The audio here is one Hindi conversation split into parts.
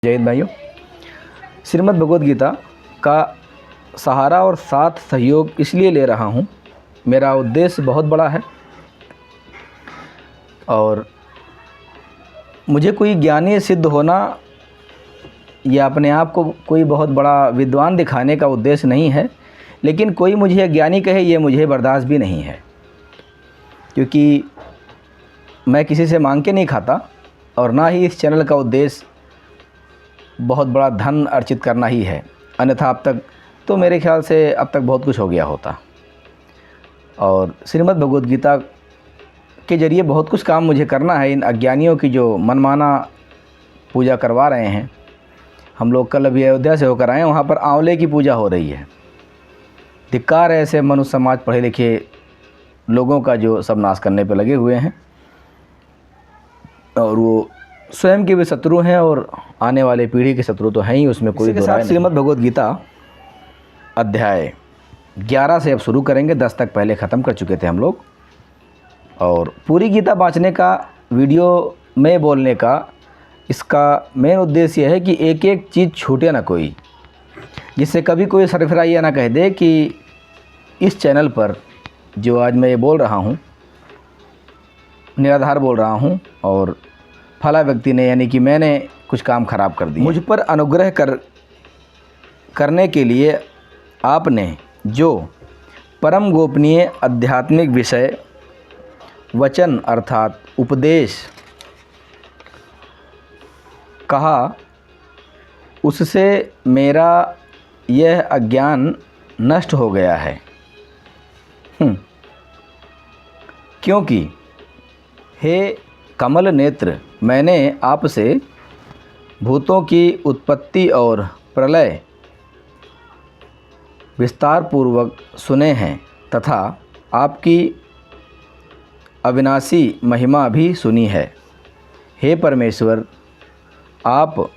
जय हिंद भाइयों। श्रीमद् भगवद गीता का सहारा और साथ सहयोग इसलिए ले रहा हूँ, मेरा उद्देश्य बहुत बड़ा है और मुझे कोई ज्ञानी सिद्ध होना या अपने आप को कोई बहुत बड़ा विद्वान दिखाने का उद्देश्य नहीं है। लेकिन कोई मुझे ज्ञानी कहे ये मुझे बर्दाश्त भी नहीं है, क्योंकि मैं किसी से मांग के नहीं खाता और ना ही इस चैनल का उद्देश्य बहुत बड़ा धन अर्जित करना ही है। अन्यथा अब तक तो मेरे ख्याल से अब तक बहुत कुछ हो गया होता। और श्रीमद् भगवद गीता के ज़रिए बहुत कुछ काम मुझे करना है। इन अज्ञानियों की जो मनमाना पूजा करवा रहे हैं, हम लोग कल अभी अयोध्या से होकर आए, वहाँ पर आंवले की पूजा हो रही है। धिक्कार है ऐसे मनुष्य समाज पढ़े लिखे लोगों का जो सब नाश करने पर लगे हुए हैं, और वो स्वयं के भी शत्रु हैं और आने वाले पीढ़ी के शत्रु तो हैं ही, उसमें कोई दो राय नहीं। श्रीमद् भगवद गीता अध्याय 11 से अब शुरू करेंगे। 10 तक पहले ख़त्म कर चुके थे हम लोग। और पूरी गीता बाँचने का, वीडियो में बोलने का, इसका मेन उद्देश्य यह है कि एक एक चीज़ छूटे ना कोई, जिससे कभी कोई सरफराइया ना कह दे कि इस चैनल पर जो आज मैं ये बोल रहा हूँ निराधार बोल रहा हूँ और फला व्यक्ति ने, यानी कि मैंने कुछ काम खराब कर दिया। मुझ पर अनुग्रह करने के लिए आपने जो परम गोपनीय आध्यात्मिक विषय वचन अर्थात उपदेश कहा, उससे मेरा यह अज्ञान नष्ट हो गया है। क्योंकि हे कमल नेत्र, मैंने आपसे भूतों की उत्पत्ति और प्रलय विस्तार पूर्वक सुने हैं तथा आपकी अविनाशी महिमा भी सुनी है। हे परमेश्वर, आप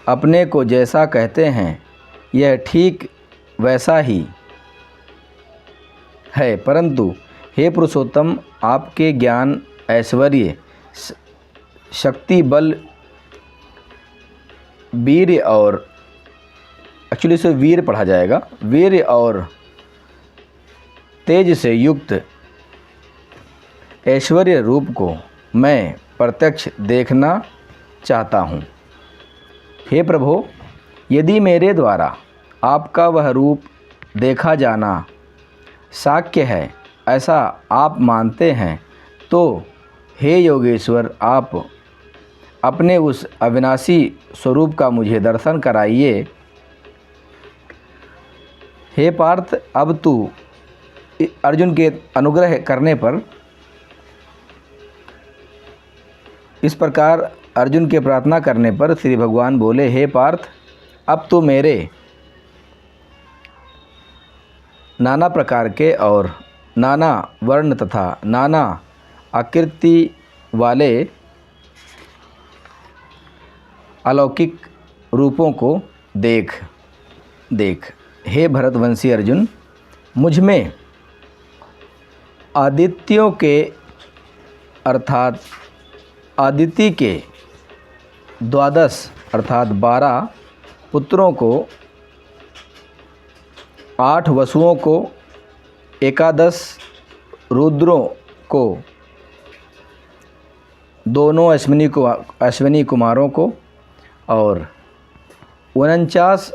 अपने को जैसा कहते हैं यह ठीक वैसा ही है, परंतु हे पुरुषोत्तम, आपके ज्ञान, ऐश्वर्य, शक्ति, बल, वीर्य और एक्चुअली इसे वीर पढ़ा जाएगा, वीर्य और तेज से युक्त ऐश्वर्य रूप को मैं प्रत्यक्ष देखना चाहता हूँ। हे प्रभु, यदि मेरे द्वारा आपका वह रूप देखा जाना शक्य है, ऐसा आप मानते हैं, तो हे योगेश्वर, आप अपने उस अविनाशी स्वरूप का मुझे दर्शन कराइए। हे पार्थ, अब तू अर्जुन के अनुग्रह करने पर इस प्रकार अर्जुन के प्रार्थना करने पर श्री भगवान बोले, हे पार्थ, अब तू मेरे नाना प्रकार के और नाना वर्ण तथा नाना आकृति वाले अलौकिक रूपों को देख। हे भरतवंशी अर्जुन, मुझ में आदित्यों के अर्थात आदिति के 12 अर्थात 12 पुत्रों को, 8 वसुओं को, 11 रुद्रों को, दोनों अश्विनी कुमारों को और 49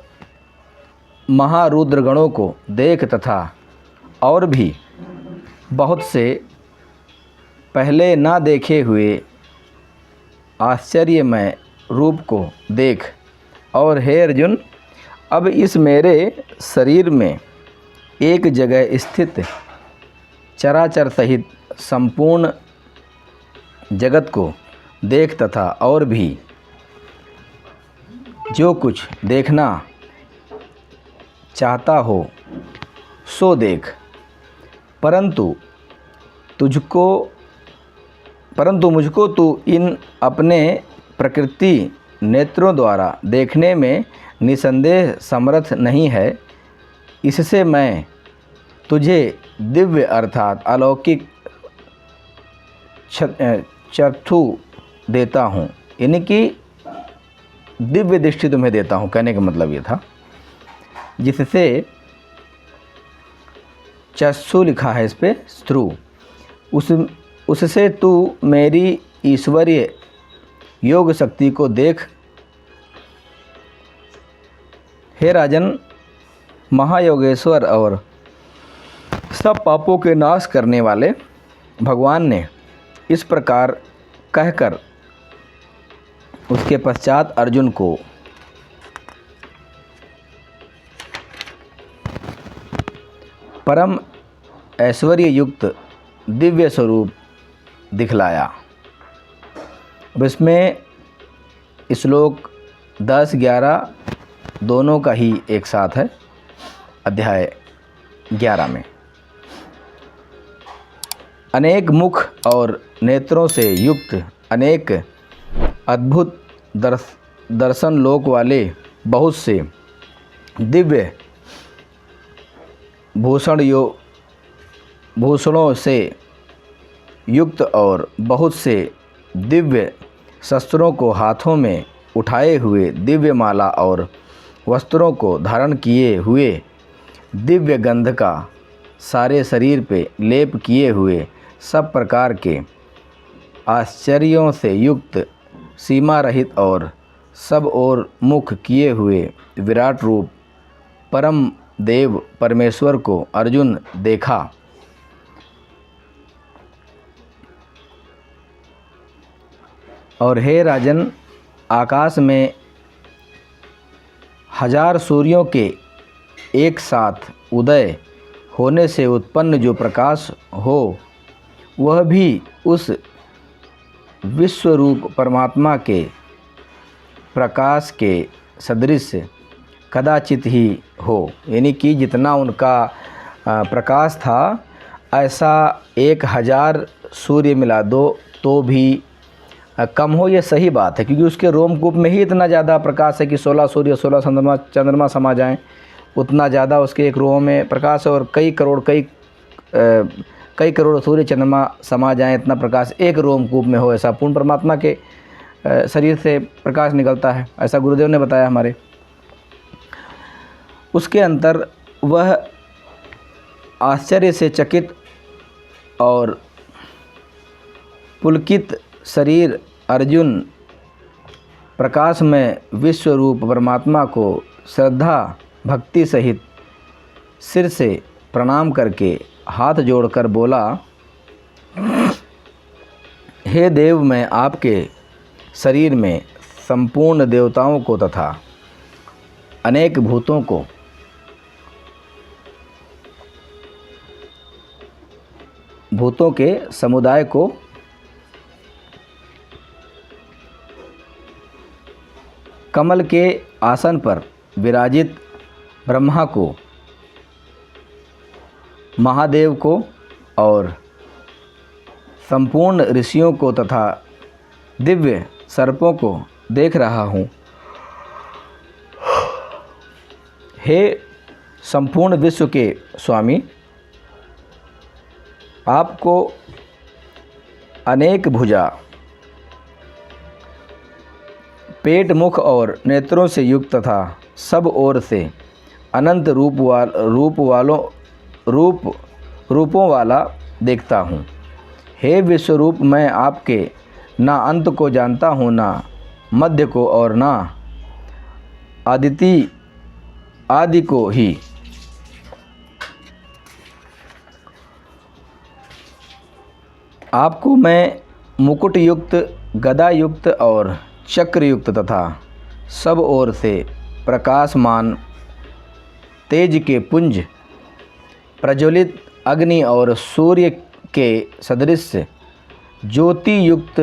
महारुद्रगणों को देख तथा और भी बहुत से पहले ना देखे हुए आश्चर्यमय रूप को देख। और हे अर्जुन, अब इस मेरे शरीर में एक जगह स्थित चराचर सहित संपूर्ण जगत को देख तथा और भी जो कुछ देखना चाहता हो सो देख, परंतु मुझको तू इन अपने प्रकृति नेत्रों द्वारा देखने में निसंदेह समर्थ नहीं है। इससे मैं तुझे दिव्य अर्थात अलौकिक चक्षु देता हूँ। यानी कि दिव्य दृष्टि तुम्हें देता हूँ, कहने का मतलब ये था, जिससे चक्षु लिखा है इस पे श्रु, उससे तू मेरी ईश्वरीय योग शक्ति को देख। हे राजन, महायोगेश्वर और सब पापों के नाश करने वाले भगवान ने इस प्रकार कहकर उसके पश्चात अर्जुन को परम ऐश्वर्य युक्त दिव्य स्वरूप दिखलाया। अब इसमें श्लोक 10-11 दोनों का ही एक साथ है। अध्याय 11 में अनेक मुख और नेत्रों से युक्त अनेक अद्भुत दर्शन लोक वाले बहुत से दिव्य भूषणों से युक्त और बहुत से दिव्य शस्त्रों को हाथों में उठाए हुए, दिव्य माला और वस्त्रों को धारण किए हुए, दिव्य गंध का सारे शरीर पे लेप किए हुए, सब प्रकार के आश्चर्यों से युक्त, सीमा रहित और सब ओर मुख किए हुए विराट रूप परम देव परमेश्वर को अर्जुन देखा। और हे राजन, आकाश में 1000 सूर्यों के एक साथ उदय होने से उत्पन्न जो प्रकाश हो, वह भी उस विश्वरूप परमात्मा के प्रकाश के सदृश कदाचित ही हो। यानी कि जितना उनका प्रकाश था, ऐसा 1000 सूर्य मिला दो तो भी कम हो, ये सही बात है, क्योंकि उसके रोमकूप में ही इतना ज़्यादा प्रकाश है कि 16 सूर्य 16 चंद्रमा समा जाएं, उतना ज़्यादा उसके एक रोम में प्रकाश है। और कई करोड़ सूर्य चंद्रमा समा जाएं, इतना प्रकाश एक रोमकूप में हो, ऐसा पूर्ण परमात्मा के शरीर से प्रकाश निकलता है, ऐसा गुरुदेव ने बताया हमारे। उसके अंतर वह आश्चर्य से चकित और पुलकित शरीर अर्जुन प्रकाश में विश्वरूप परमात्मा को श्रद्धा भक्ति सहित सिर से प्रणाम करके हाथ जोड़कर बोला, हे देव, मैं आपके शरीर में संपूर्ण देवताओं को तथा अनेक भूतों के समुदाय को कमल के आसन पर विराजित ब्रह्मा को, महादेव को और संपूर्ण ऋषियों को तथा दिव्य सर्पों को देख रहा हूँ। हे संपूर्ण विश्व के स्वामी, आपको अनेक भुजा, पेट, मुख और नेत्रों से युक्त तथा सब ओर से अनंत रूपों वाला देखता हूँ। हे विश्वरूप, मैं आपके ना अंत को जानता हूँ, ना मध्य को और ना आदि को ही। आपको मैं मुकुट युक्त, गदा युक्त और चक्र युक्त तथा सब ओर से प्रकाशमान तेज के पुंज, प्रज्वलित अग्नि और सूर्य के सदृश ज्योति युक्त,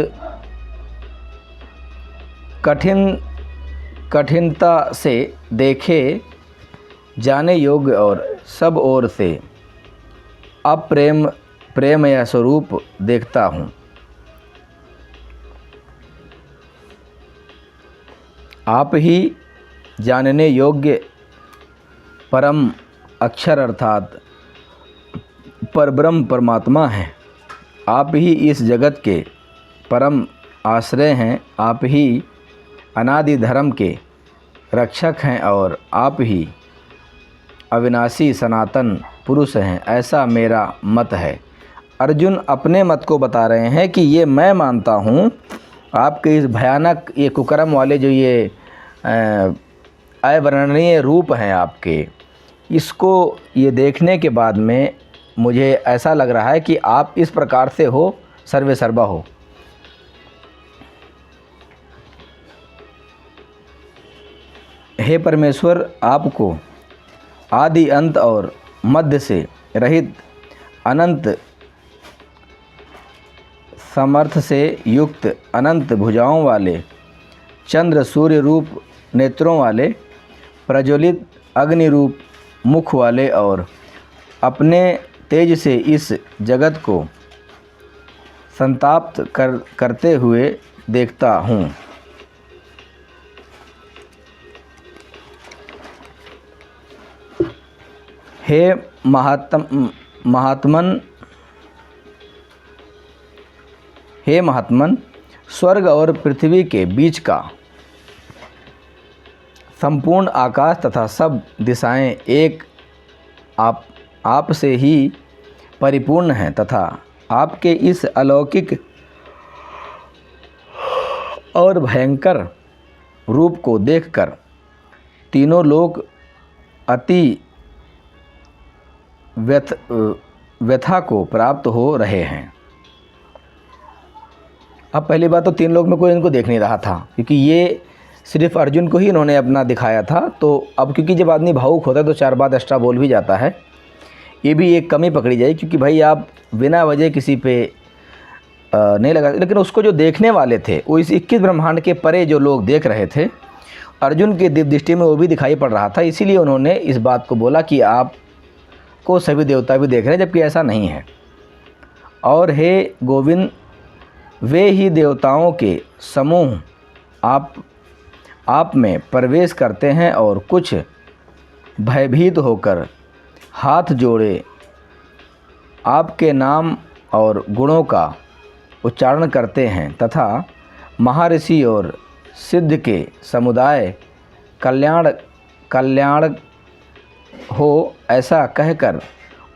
कठिनता से देखे जाने योग्य और सब ओर से प्रेमय स्वरूप देखता हूँ। आप ही जानने योग्य परम अक्षर अर्थात परब्रह्म परमात्मा हैं। आप ही इस जगत के परम आश्रय हैं। आप ही अनादि धर्म के रक्षक हैं और आप ही अविनाशी सनातन पुरुष हैं, ऐसा मेरा मत है। अर्जुन अपने मत को बता रहे हैं कि ये मैं मानता हूँ, आपके इस भयानक ये कुकर्म वाले जो ये अवर्णनीय रूप हैं आपके, इसको ये देखने के बाद में मुझे ऐसा लग रहा है कि आप इस प्रकार से हो, सर्वे सर्वा हो। हे परमेश्वर, आपको आदि अंत और मध्य से रहित अनंत समर्थ से युक्त अनंत भुजाओं वाले, चंद्र सूर्य रूप नेत्रों वाले, प्रज्वलित अग्नि रूप मुख वाले और अपने तेज से इस जगत को संताप्त करते हुए देखता हूँ। हे महात्मन, स्वर्ग और पृथ्वी के बीच का संपूर्ण आकाश तथा सब दिशाएं एक आप से ही परिपूर्ण हैं तथा आपके इस अलौकिक और भयंकर रूप को देखकर तीनों लोग अति व्यथा को प्राप्त हो रहे हैं। अब पहली बात तो तीन लोग में कोई इनको देख नहीं रहा था, क्योंकि ये सिर्फ अर्जुन को ही इन्होंने अपना दिखाया था। तो अब क्योंकि जब आदमी भावुक होता है तो चार बात एक्स्ट्रा बोल भी जाता है, ये भी एक कमी पकड़ी जाए, क्योंकि भाई आप बिना वजह किसी पे नहीं लगा। लेकिन उसको जो देखने वाले थे, वो इस 21 ब्रह्मांड के परे जो लोग देख रहे थे, अर्जुन की दिव्य दृष्टि में वो भी दिखाई पड़ रहा था। इसीलिए उन्होंने इस बात को बोला कि आपको सभी देवता भी देख रहे हैं, जबकि ऐसा नहीं है। और हे गोविंद, वे ही देवताओं के समूह आप में प्रवेश करते हैं और कुछ भयभीत होकर हाथ जोड़े आपके नाम और गुणों का उच्चारण करते हैं तथा महर्षि और सिद्ध के समुदाय कल्याण हो ऐसा कहकर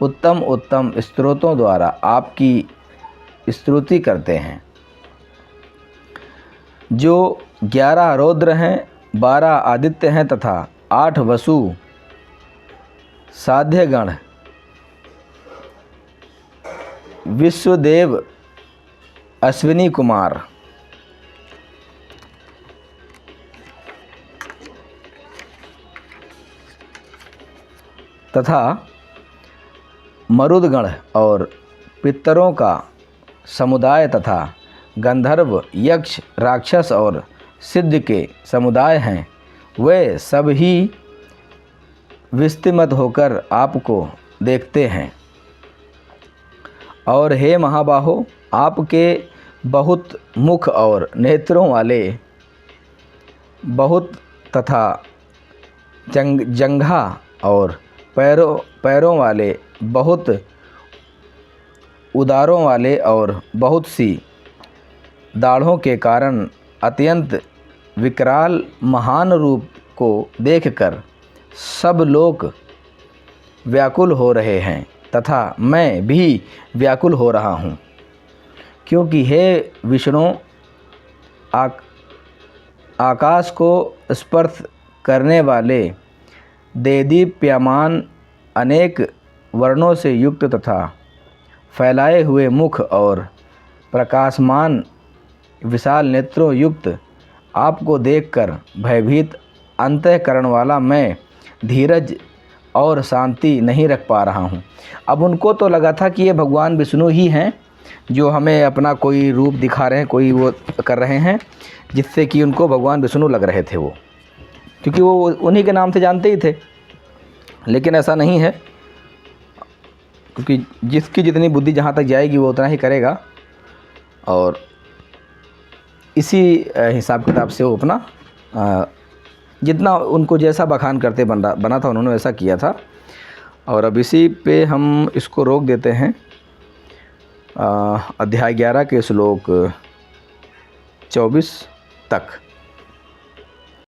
उत्तम उत्तम स्तोत्रों द्वारा आपकी स्तुति करते हैं। जो 11 रौद्र हैं, 12 आदित्य हैं तथा 8 वसु साध्यगण, विश्वदेव, अश्विनी कुमार तथा मरुदगण और पितरों का समुदाय तथा गंधर्व, यक्ष, राक्षस और सिद्ध के समुदाय हैं, वे सब ही विस्मित होकर आपको देखते हैं। और हे महाबाहो, आपके बहुत मुख और नेत्रों वाले बहुत तथा जंघा और पैरों वाले बहुत, उदारों वाले और बहुत सी दाढ़ों के कारण अत्यंत विकराल महान रूप को देखकर सब लोग व्याकुल हो रहे हैं तथा मैं भी व्याकुल हो रहा हूँ। क्योंकि हे विष्णु, आकाश को स्पर्श करने वाले देदीप्यमान अनेक वर्णों से युक्त तथा फैलाए हुए मुख और प्रकाशमान विशाल नेत्रों युक्त आपको देखकर भयभीत अंतःकरण वाला मैं धीरज और शांति नहीं रख पा रहा हूँ। अब उनको तो लगा था कि ये भगवान विष्णु ही हैं जो हमें अपना कोई रूप दिखा रहे हैं, कोई वो कर रहे हैं, जिससे कि उनको भगवान विष्णु लग रहे थे वो, क्योंकि वो उन्हीं के नाम से जानते ही थे। लेकिन ऐसा नहीं है, क्योंकि जिसकी जितनी बुद्धि जहाँ तक जाएगी वो उतना ही करेगा, और इसी हिसाब किताब से वो अपना जितना उनको जैसा बखान करते बना था उन्होंने वैसा किया था। और अब इसी पे हम इसको रोक देते हैं। अध्याय 11 के श्लोक 24 तक।